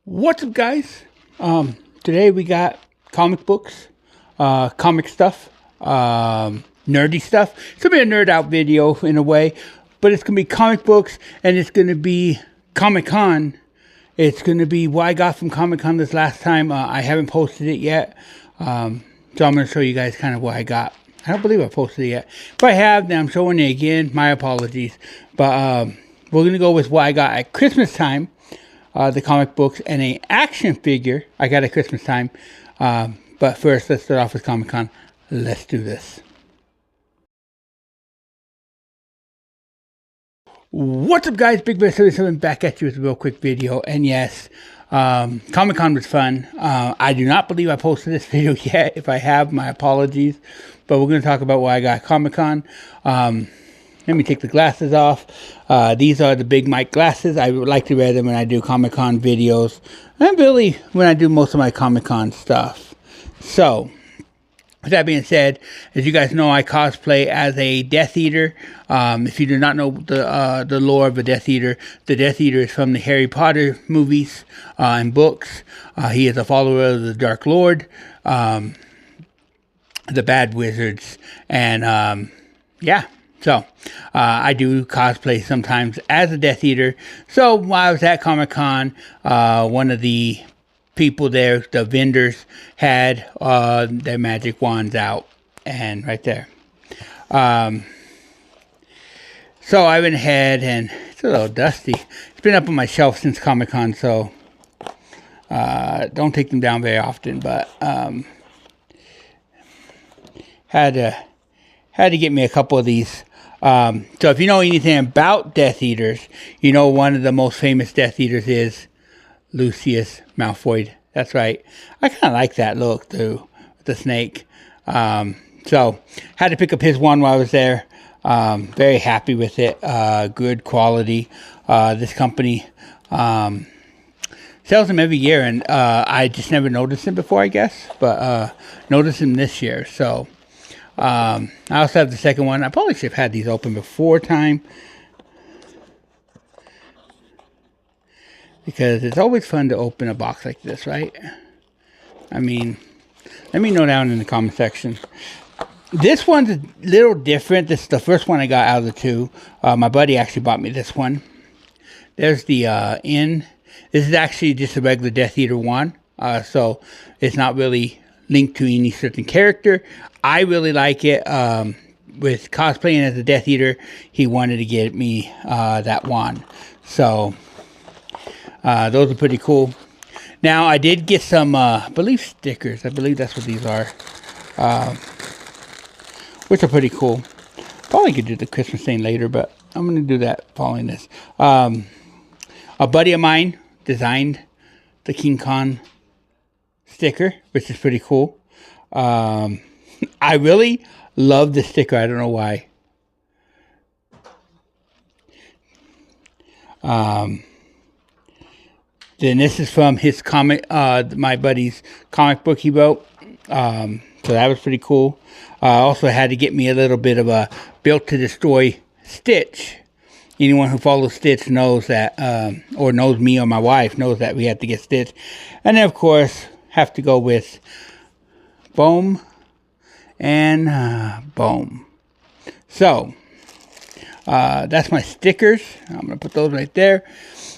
What's up, guys? Today we got comic books, comic stuff, nerdy stuff. It's gonna be a nerd out video in a way, but it's gonna be comic books and it's gonna be Comic-Con. It's gonna be what I got from Comic-Con this last time. I haven't posted it yet, so I'm gonna show you guys kind of what I got. I don't believe I posted it yet. If I have, then I'm showing it again. My apologies, but we're gonna go with what I got at Christmas time. The comic books and an action figure I got at Christmas time. But first, let's start off with Comic-Con. Let's do this. What's up, guys? BB77's back at you with a real quick video. And yes, Comic-Con was fun. I do not believe I posted this video yet. If I have, my apologies. But we're going to talk about what I got at Comic-Con. Let me take the glasses off. These are the Big Mike glasses. I would like to wear them when I do Comic-Con videos. And really, when I do most of my Comic-Con stuff. So, with that being said, as you guys know, I cosplay as a Death Eater. If you do not know the lore of a Death Eater is from the Harry Potter movies and books. He is a follower of the Dark Lord, the bad wizards, and yeah. So, I do cosplay sometimes as a Death Eater. So, while I was at Comic-Con, one of the people there, the vendors, had their magic wands out. And right there. So, I went ahead and it's a little dusty. It's been up on my shelf since Comic-Con, so don't take them down very often. But had to get me a couple of these. So if you know anything about Death Eaters, you know one of the most famous Death Eaters is Lucius Malfoy. That's right. I kind of like that look too, with the snake. So had to pick up his one while I was there. Very happy with it. Good quality. This company sells them every year, and I just never noticed him before, I guess. But noticed him this year. So. I also have the second one. I probably should have had these open before time, because it's always fun to open a box like this, right? I mean, let me know down in the comment section. This one's a little different. This is the first one I got out of the two. My buddy actually bought me this one. There's the This is actually just a regular Death Eater one. So it's not really linked to any certain character. I really like it. With cosplaying as a Death Eater, he wanted to get me that wand. So, those are pretty cool. Now, I did get some, I believe, stickers. I believe that's what these are. Which are pretty cool. Probably could do the Christmas thing later, but I'm going to do that following this. A buddy of mine designed the King Kong sticker, which is pretty cool. I really love the sticker. I don't know why. Then this is from his comic, my buddy's comic book he wrote. So that was pretty cool. I also had to get me a little bit of a Built to Destroy Stitch. Anyone who follows Stitch knows that, or knows me or my wife knows that we have to get Stitch. And then, of course, have to go with Boom and Boom. So, that's my stickers. I'm going to put those right there.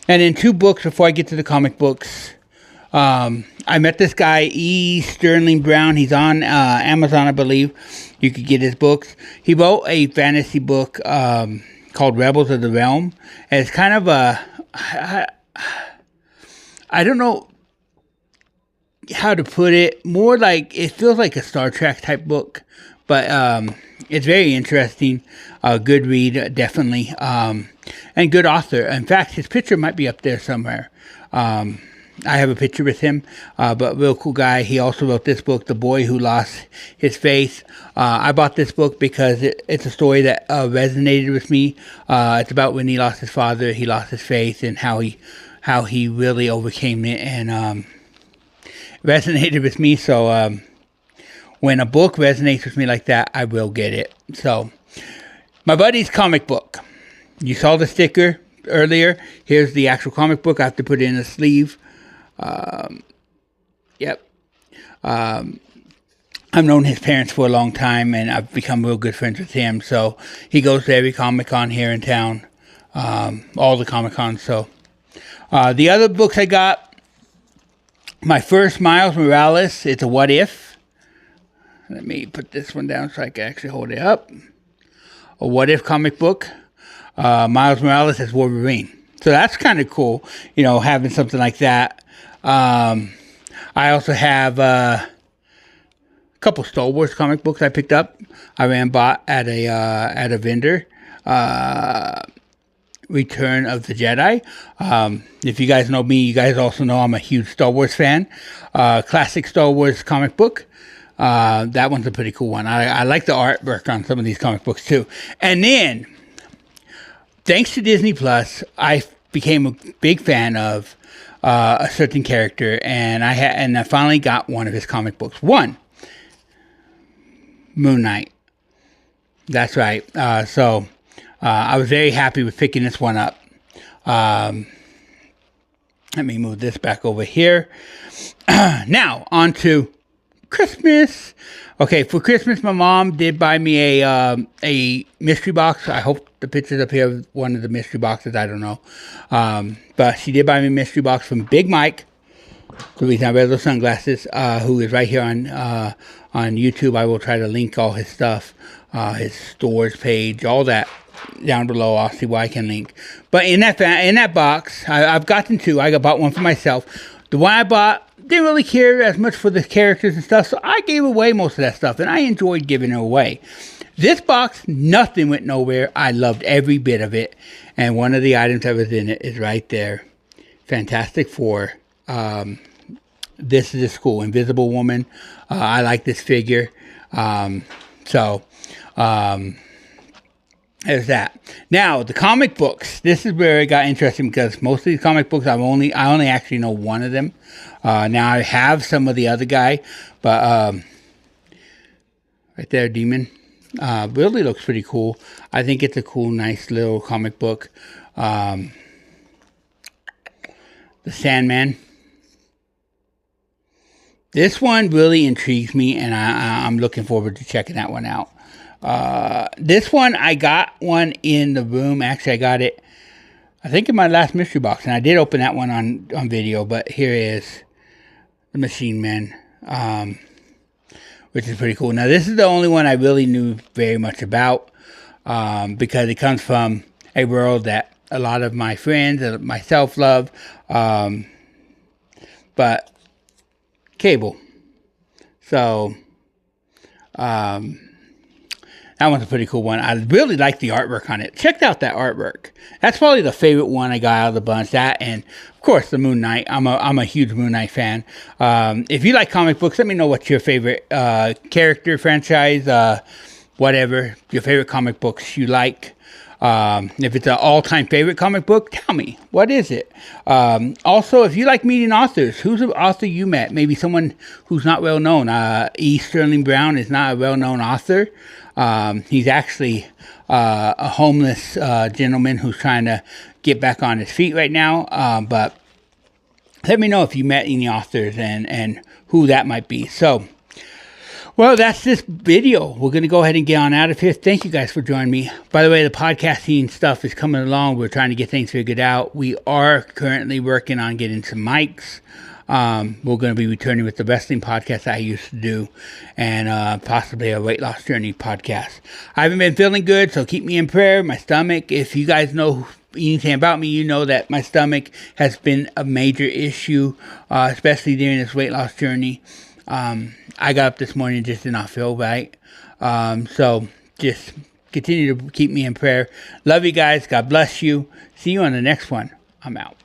And then 2 books before I get to the comic books. I met this guy, E. Sterling Brown. He's on Amazon, I believe. You could get his books. He wrote a fantasy book called Rebels of the Realm. And it's kind of a... I don't know how to put it. More like, it feels like a Star Trek type book. But it's very interesting. Good read, definitely. And good author. In fact, his picture might be up there somewhere. I have a picture with him, but real cool guy. He also wrote this book, The Boy Who Lost His Faith. I bought this book because it's a story that resonated with me. It's about when he lost his father, he lost his faith, and how he really overcame it, and resonated with me. So when a book resonates with me like that, I will get it. So my buddy's comic book. You saw the sticker earlier. Here's the actual comic book. I have to put it in a sleeve. Yep. I've known his parents for a long time, and I've become real good friends with him. So he goes to every Comic-Con here in town, all the Comic-Cons. So the other books I got, my first Miles Morales, it's a What If. Let me put this one down so I can actually hold it up. A What If comic book. Miles Morales as Wolverine. So that's kind of cool, you know, having something like that. I also have a couple Star Wars comic books I picked up. I ran bought at a vendor. Return of the Jedi. If you guys know me, you guys also know I'm a huge Star Wars fan. Classic Star Wars comic book. That one's a pretty cool one. I like the artwork on some of these comic books too. And then, thanks to Disney Plus, I became a big fan of a certain character, and I finally got one of his comic books. One, Moon Knight. That's right. So I was very happy with picking this one up. Let me move this back over here. Now, on to Christmas. Okay, for Christmas, my mom did buy me a mystery box. I hope the picture's up here of one of the mystery boxes. I don't know. But she did buy me a mystery box from Big Mike, the reason I wear those sunglasses, who is right here on YouTube. I will try to link all his stuff, his stores page, all that down below. I'll see what I can link. But in that box, I've gotten two. I bought one for myself. The one I bought, didn't really care as much for the characters and stuff, so I gave away most of that stuff, and I enjoyed giving it away. This box, nothing went nowhere. I loved every bit of it, and one of the items that was in it is right there. Fantastic Four. This is a cool Invisible Woman. I like this figure. There's that. Now, the comic books. This is where it got interesting because most of these comic books, I only actually know one of them. Now, I have some of the other guy, but right there, Demon. Really looks pretty cool. I think it's a cool, nice little comic book. The Sandman. This one really intrigues me, and I'm looking forward to checking that one out. This one, I got one in the room. Actually, I got it, I think, in my last mystery box, and I did open that one on video, but here is the Machine Man, which is pretty cool. Now, this is the only one I really knew very much about, because it comes from a world that a lot of my friends and myself love, but Cable. So, that one's a pretty cool one. I really like the artwork on it. Check out that artwork. That's probably the favorite one I got out of the bunch. That and, of course, the Moon Knight. I'm a huge Moon Knight fan. If you like comic books, let me know what's your favorite character, franchise, whatever, your favorite comic books you like. If it's an all-time favorite comic book, tell me. What is it? Also, if you like meeting authors, who's an author you met? Maybe someone who's not well known. E. Sterling Brown is not a well-known author. He's actually a homeless gentleman who's trying to get back on his feet right now. But let me know if you met any authors and who that might be. So, well, that's this video. We're going to go ahead and get on out of here. Thank you guys for joining me. By the way, the podcasting stuff is coming along. We're trying to get things figured out. We are currently working on getting some mics. We're going to be returning with the wrestling podcast I used to do, and possibly a weight loss journey podcast. I haven't been feeling good, so keep me in prayer. My stomach, if you guys know anything about me, you know that my stomach has been a major issue, especially during this weight loss journey. I got up this morning and just did not feel right. So just continue to keep me in prayer. Love you guys. God bless you. See you on the next one. I'm out.